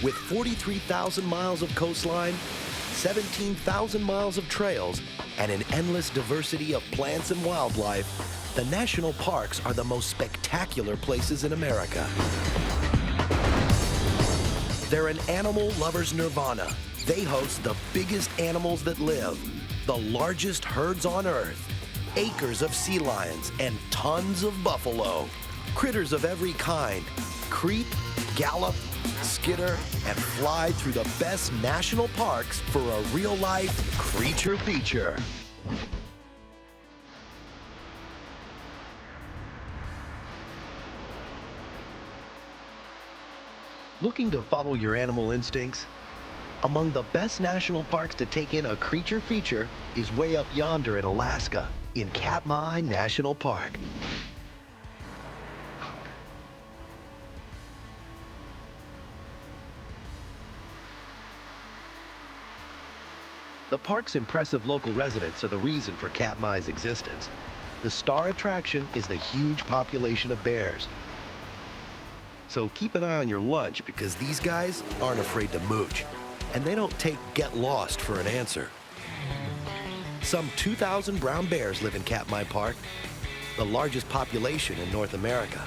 With 43,000 miles of coastline, 17,000 miles of trails, and an endless diversity of plants and wildlife, the national parks are the most spectacular places in America. They're an animal lover's nirvana. They host the biggest animals that live, the largest herds on Earth, acres of sea lions, and tons of buffalo. Critters of every kind creep, gallop, skitter, and fly through the best national parks for a real-life creature feature. Looking to follow your animal instincts? Among the best national parks to take in a creature feature is way up yonder in Alaska, in Katmai National Park. The park's impressive local residents are the reason for Katmai's existence. The star attraction is the huge population of bears. So keep an eye on your lunch because these guys aren't afraid to mooch, and they don't take get lost for an answer. Some 2,000 brown bears live in Katmai Park, the largest population in North America.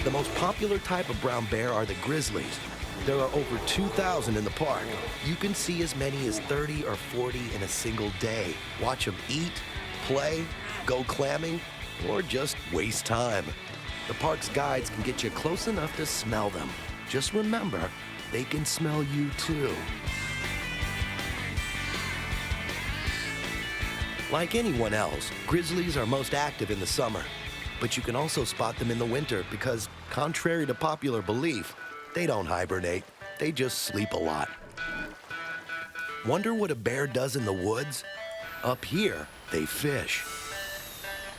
The most popular type of brown bear are the Grizzlies. There are over 2,000 in the park. You can see as many as 30 or 40 in a single day. Watch them eat, play, go clamming, or just waste time. The park's guides can get you close enough to smell them. Just remember, they can smell you too. Like anyone else, grizzlies are most active in the summer, but you can also spot them in the winter because, contrary to popular belief, they don't hibernate, they just sleep a lot. Wonder what a bear does in the woods? Up here, they fish.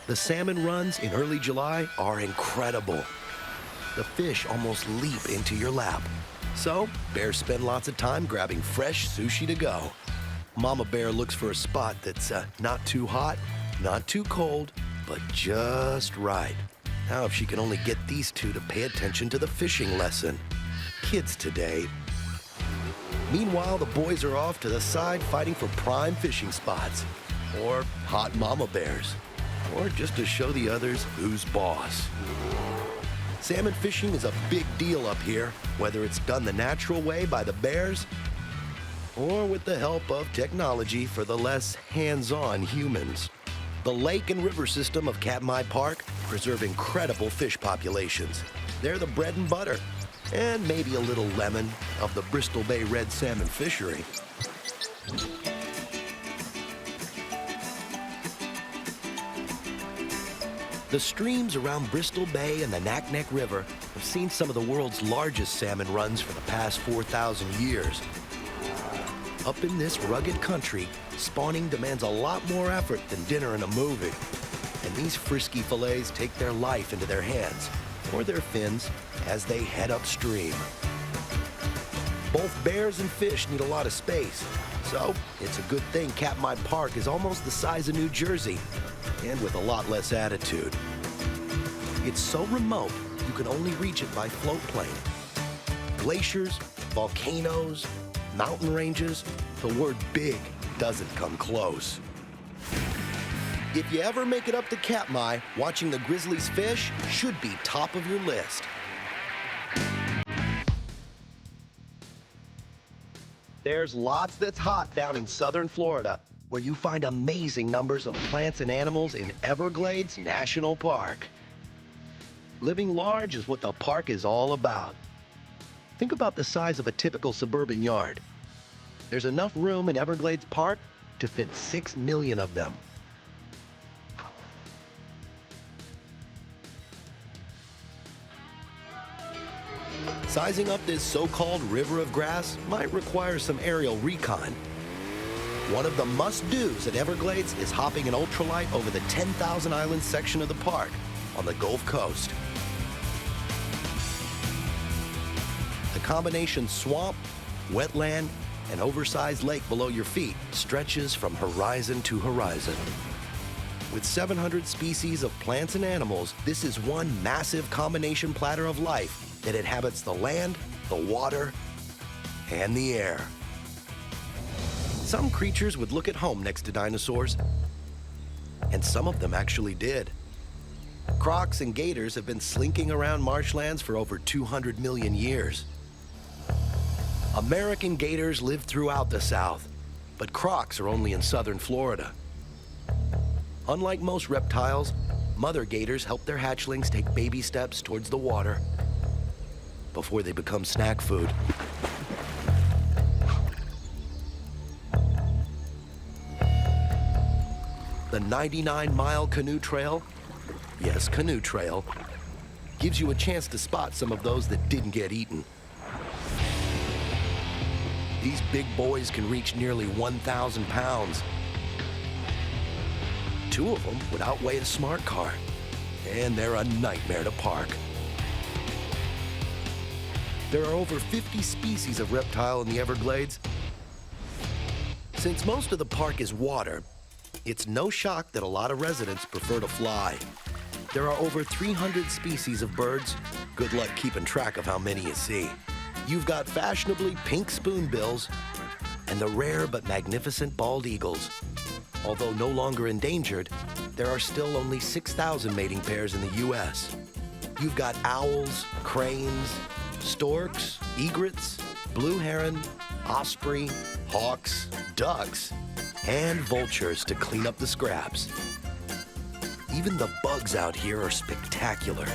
The salmon runs in early July are incredible. The fish almost leap into your lap. So, bears spend lots of time grabbing fresh sushi to go. Mama bear looks for a spot that's not too hot, not too cold, but just right. Now, if she can only get these two to pay attention to the fishing lesson. Kids today. Meanwhile, the boys are off to the side fighting for prime fishing spots, or hot mama bears, or just to show the others who's boss. Salmon fishing is a big deal up here, whether it's done the natural way by the bears or with the help of technology for the less hands-on humans. The lake and river system of Katmai Park preserve incredible fish populations. They're the bread and butter, and maybe a little lemon, of the Bristol Bay red salmon fishery. The streams around Bristol Bay and the Naknek River have seen some of the world's largest salmon runs for the past 4,000 years. Up in this rugged country, spawning demands a lot more effort than dinner in a movie. And these frisky fillets take their life into their hands, or their fins, as they head upstream. Both bears and fish need a lot of space, so it's a good thing Katmai Park is almost the size of New Jersey, and with a lot less attitude. It's so remote, you can only reach it by float plane. Glaciers, volcanoes, mountain ranges, the word big doesn't come close. If you ever make it up to Katmai, watching the grizzlies fish should be top of your list. There's lots that's hot down in southern Florida, where you find amazing numbers of plants and animals in Everglades National Park. Living large is what the park is all about. Think about the size of a typical suburban yard. There's enough room in Everglades Park to fit 6 million of them. Sizing up this so-called river of grass might require some aerial recon. One of the must-dos at Everglades is hopping an ultralight over the 10,000 island section of the park on the Gulf Coast. The combination swamp, wetland, and oversized lake below your feet stretches from horizon to horizon. With 700 species of plants and animals, this is one massive combination platter of life that inhabits the land, the water, and the air. Some creatures would look at home next to dinosaurs, and some of them actually did. Crocs and gators have been slinking around marshlands for over 200 million years. American gators live throughout the South, but crocs are only in southern Florida. Unlike most reptiles, mother gators help their hatchlings take baby steps towards the water before they become snack food. The 99-mile canoe trail, yes, canoe trail, gives you a chance to spot some of those that didn't get eaten. These big boys can reach nearly 1,000 pounds. 2 of them would outweigh a smart car, and they're a nightmare to park. There are over 50 species of reptile in the Everglades. Since most of the park is water, it's no shock that a lot of residents prefer to fly. There are over 300 species of birds. Good luck keeping track of how many you see. You've got fashionably pink spoonbills and the rare but magnificent bald eagles. Although no longer endangered, there are still only 6,000 mating pairs in the U.S. You've got owls, cranes, storks, egrets, blue heron, osprey, hawks, ducks, and vultures to clean up the scraps. Even the bugs out here are spectacular.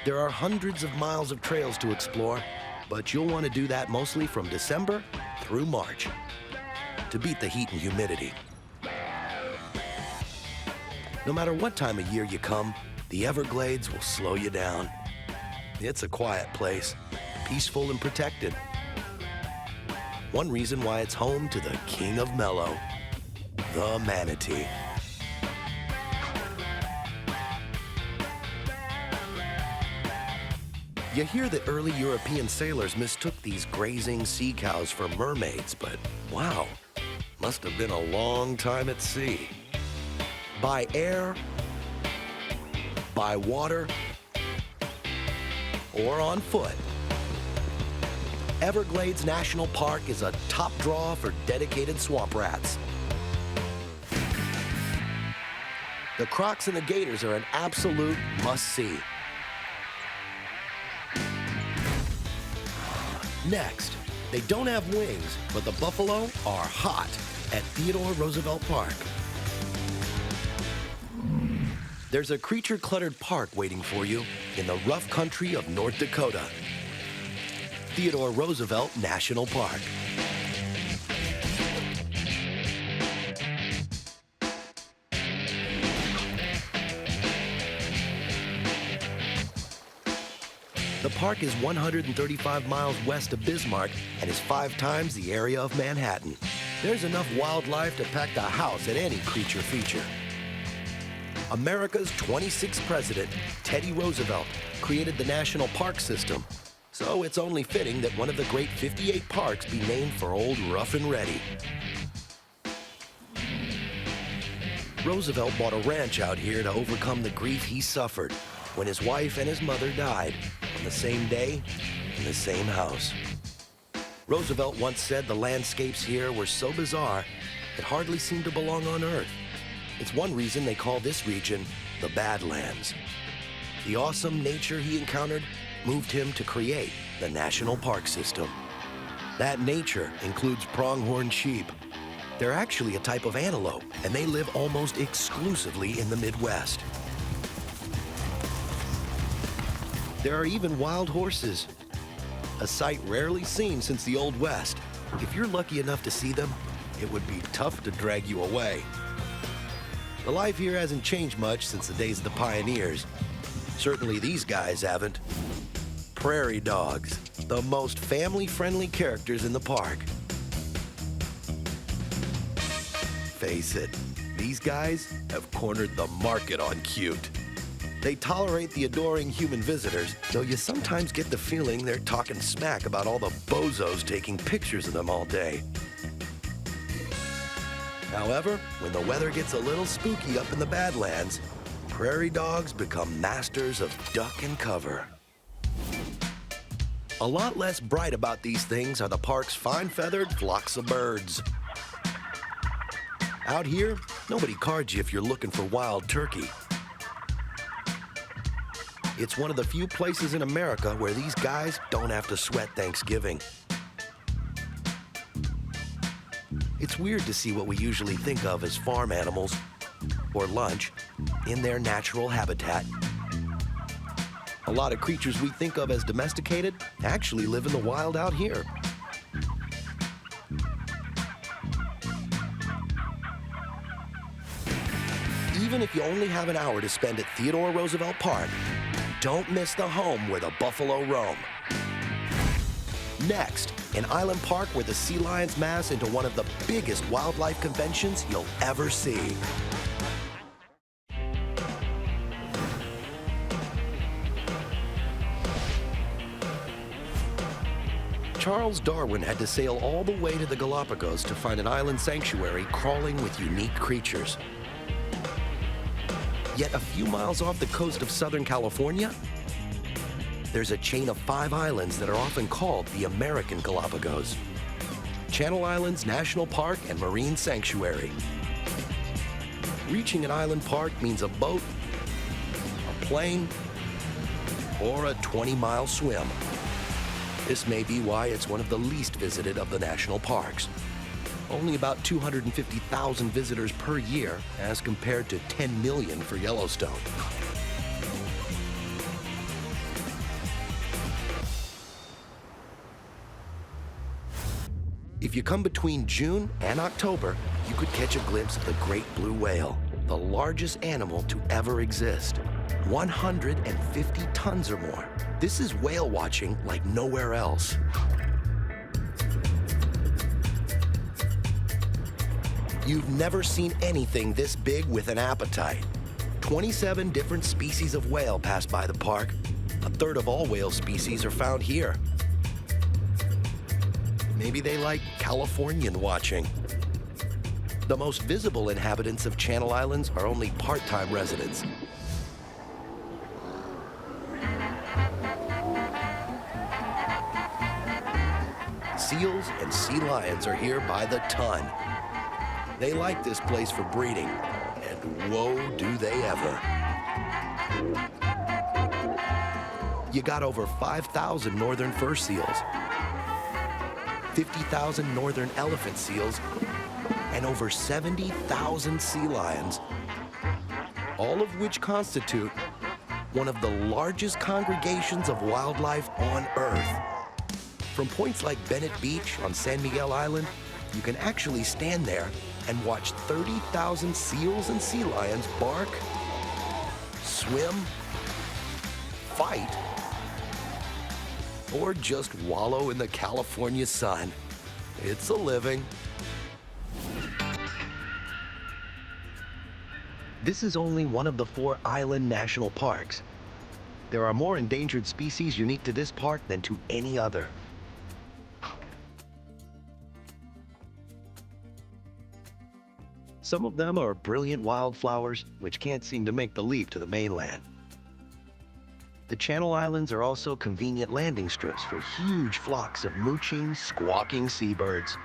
There are hundreds of miles of trails to explore, but you'll want to do that mostly from December through March to beat the heat and humidity. No matter what time of year you come, the Everglades will slow you down. It's a quiet place, peaceful and protected. One reason why it's home to the king of mellow, the manatee. You hear that early European sailors mistook these grazing sea cows for mermaids, but wow, must have been a long time at sea. By air, by water, or on foot, Everglades National Park is a top draw for dedicated swamp rats. The crocs and the gators are an absolute must-see. Next, they don't have wings, but the buffalo are hot at Theodore Roosevelt Park. There's a creature-cluttered park waiting for you in the rough country of North Dakota. Theodore Roosevelt National Park. The park is 135 miles west of Bismarck and is 5 times the area of Manhattan. There's enough wildlife to pack the house at any creature feature. America's 26th president, Teddy Roosevelt, created the national park system. So it's only fitting that one of the great 58 parks be named for old Rough and Ready. Roosevelt bought a ranch out here to overcome the grief he suffered when his wife and his mother died on the same day in the same house. Roosevelt once said the landscapes here were so bizarre it hardly seemed to belong on Earth. It's one reason they call this region the Badlands. The awesome nature he encountered moved him to create the national park system. That nature includes pronghorn sheep. They're actually a type of antelope, and they live almost exclusively in the Midwest. There are even wild horses, a sight rarely seen since the Old West. If you're lucky enough to see them, it would be tough to drag you away. The life here hasn't changed much since the days of the pioneers. Certainly these guys haven't. Prairie dogs, the most family-friendly characters in the park. Face it, these guys have cornered the market on cute. They tolerate the adoring human visitors, though you sometimes get the feeling they're talking smack about all the bozos taking pictures of them all day. However, when the weather gets a little spooky up in the Badlands, prairie dogs become masters of duck and cover. A lot less bright about these things are the park's fine-feathered flocks of birds. Out here, nobody cards you if you're looking for wild turkey. It's one of the few places in America where these guys don't have to sweat Thanksgiving. It's weird to see what we usually think of as farm animals, or lunch, in their natural habitat. A lot of creatures we think of as domesticated actually live in the wild out here. Even if you only have an hour to spend at Theodore Roosevelt Park, don't miss the home where the buffalo roam. Next, an island park where the sea lions mass into one of the biggest wildlife conventions you'll ever see. Charles Darwin had to sail all the way to the Galapagos to find an island sanctuary crawling with unique creatures. Yet a few miles off the coast of Southern California, there's a chain of 5 islands that are often called the American Galapagos: Channel Islands National Park and Marine Sanctuary. Reaching an island park means a boat, a plane, or a 20-mile swim. This may be why it's one of the least visited of the national parks. Only about 250,000 visitors per year, as compared to 10 million for Yellowstone. If you come between June and October, you could catch a glimpse of the great blue whale, the largest animal to ever exist. 150 tons or more. This is whale watching like nowhere else. You've never seen anything this big with an appetite. 27 different species of whale pass by the park. A third of all whale species are found here. Maybe they like Californian watching. The most visible inhabitants of Channel Islands are only part-time residents. Seals and sea lions are here by the ton. They like this place for breeding, and whoa, do they ever. You got over 5,000 northern fur seals, 50,000 northern elephant seals, and over 70,000 sea lions, all of which constitute one of the largest congregations of wildlife on Earth. From points like Bennett Beach on San Miguel Island, you can actually stand there and watch 30,000 seals and sea lions bark, swim, fight, or just wallow in the California sun. It's a living. This is only one of the 4 island national parks. There are more endangered species unique to this park than to any other. Some of them are brilliant wildflowers, which can't seem to make the leap to the mainland. The Channel Islands are also convenient landing strips for huge flocks of mooching, squawking seabirds.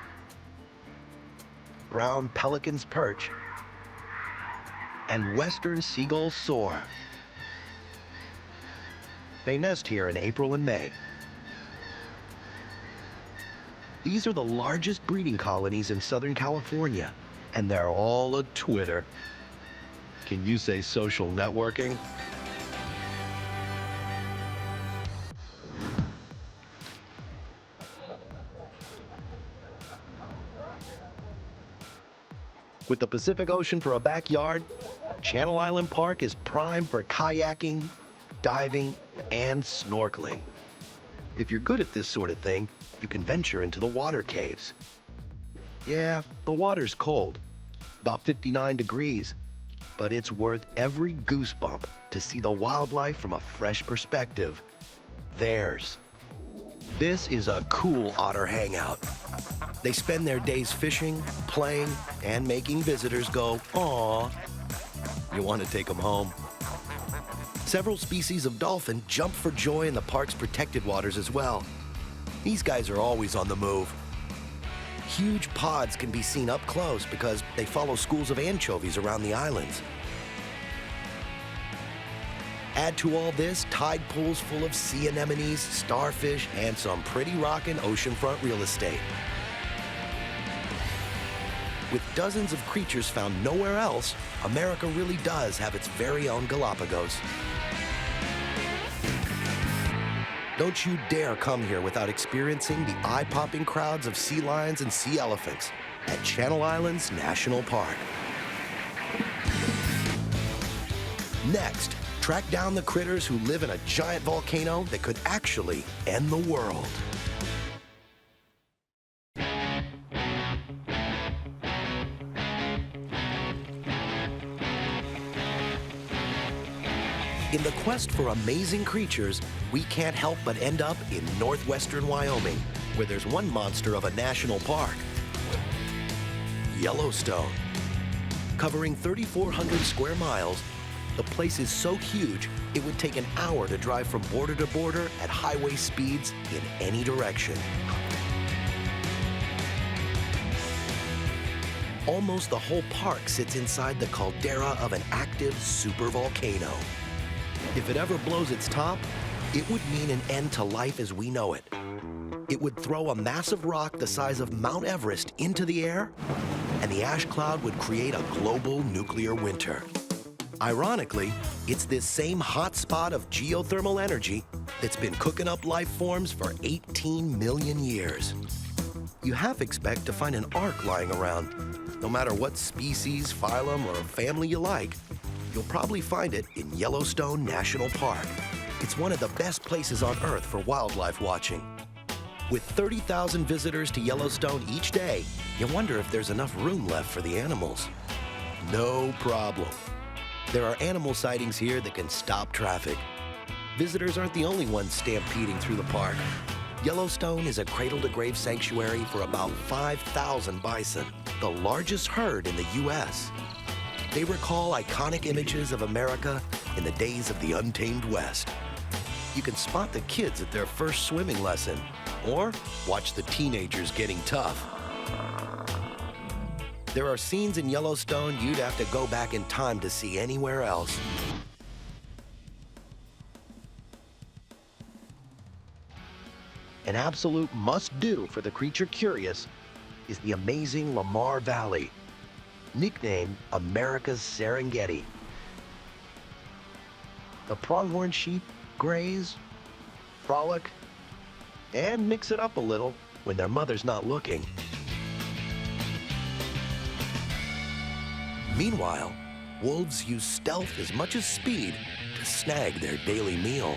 Brown pelicans perch, and western seagulls soar. They nest here in April and May. These are the largest breeding colonies in Southern California, and they're all a Twitter. Can you say social networking? With the Pacific Ocean for a backyard, Channel Island Park is prime for kayaking, diving, and snorkeling. If you're good at this sort of thing, you can venture into the water caves. Yeah, the water's cold, about 59 degrees, but it's worth every goosebump to see the wildlife from a fresh perspective. Theirs. This is a cool otter hangout. They spend their days fishing, playing, and making visitors go, "Aw." You want to take them home. Several species of dolphin jump for joy in the park's protected waters as well. These guys are always on the move. Huge pods can be seen up close because they follow schools of anchovies around the islands. Add to all this tide pools full of sea anemones, starfish, and some pretty rockin' oceanfront real estate. With dozens of creatures found nowhere else, America really does have its very own Galapagos. Don't you dare come here without experiencing the eye-popping crowds of sea lions and sea elephants at Channel Islands National Park. Next, track down the critters who live in a giant volcano that could actually end the world. In the quest for amazing creatures, we can't help but end up in northwestern Wyoming, where there's one monster of a national park, Yellowstone. Covering 3,400 square miles, the place is so huge, it would take an hour to drive from border to border at highway speeds in any direction. Almost the whole park sits inside the caldera of an active supervolcano. If it ever blows its top, it would mean an end to life as we know it. It would throw a massive rock the size of Mount Everest into the air, and the ash cloud would create a global nuclear winter. Ironically, it's this same hot spot of geothermal energy that's been cooking up life forms for 18 million years. You half expect to find an ark lying around. No matter what species, phylum, or family you like, you'll probably find it in Yellowstone National Park. It's one of the best places on Earth for wildlife watching. With 30,000 visitors to Yellowstone each day, you wonder if there's enough room left for the animals. No problem. There are animal sightings here that can stop traffic. Visitors aren't the only ones stampeding through the park. Yellowstone is a cradle-to-grave sanctuary for about 5,000 bison, the largest herd in the U.S. They recall iconic images of America in the days of the untamed West. You can spot the kids at their first swimming lesson, or watch the teenagers getting tough. There are scenes in Yellowstone you'd have to go back in time to see anywhere else. An absolute must-do for the creature curious is the amazing Lamar Valley, nicknamed America's Serengeti. The pronghorn sheep graze, frolic, and mix it up a little when their mother's not looking. Meanwhile, wolves use stealth as much as speed to snag their daily meal.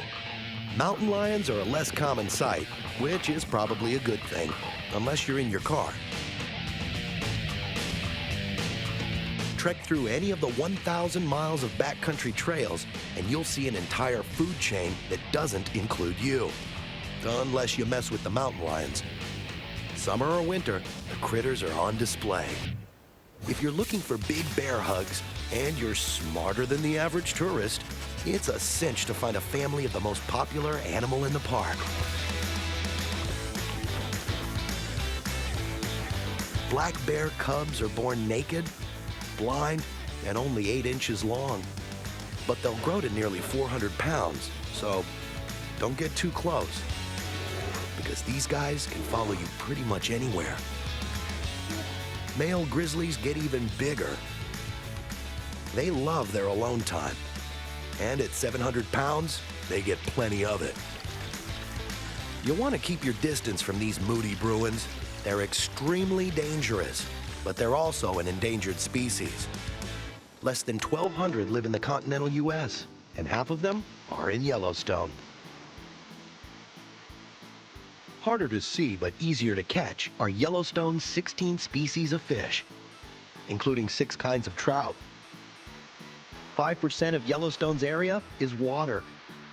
Mountain lions are a less common sight, which is probably a good thing, unless you're in your car. Trek through any of the 1,000 miles of backcountry trails, and you'll see an entire food chain that doesn't include you. Unless you mess with the mountain lions. Summer or winter, the critters are on display. If you're looking for big bear hugs, and you're smarter than the average tourist, it's a cinch to find a family of the most popular animal in the park. Black bear cubs are born naked, blind, and only 8 inches long. But they'll grow to nearly 400 pounds, so don't get too close, because these guys can follow you pretty much anywhere. Male grizzlies get even bigger. They love their alone time, and at 700 pounds, they get plenty of it. You'll want to keep your distance from these moody Bruins. They're extremely dangerous, but they're also an endangered species. Less than 1,200 live in the continental U.S., and half of them are in Yellowstone. Harder to see but easier to catch are Yellowstone's 16 species of fish, including 6 kinds of trout. 5% of Yellowstone's area is water.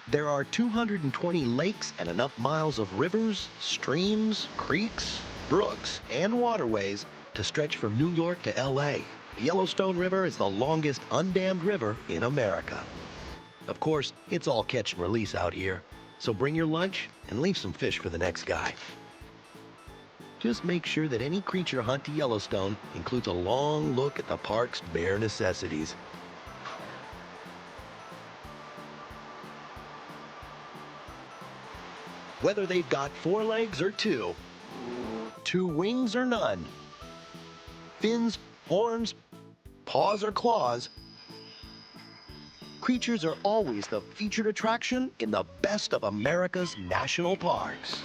There are 220 lakes and enough miles of rivers, streams, creeks, brooks, and waterways to stretch from New York to LA. The Yellowstone River is the longest undammed river in America. Of course, it's all catch and release out here, so bring your lunch and leave some fish for the next guy. Just make sure that any creature hunt to Yellowstone includes a long look at the park's bare necessities. Whether they've got 4 legs or 2, 2 wings or none, fins, horns, paws or claws, creatures are always the featured attraction in the best of America's national parks.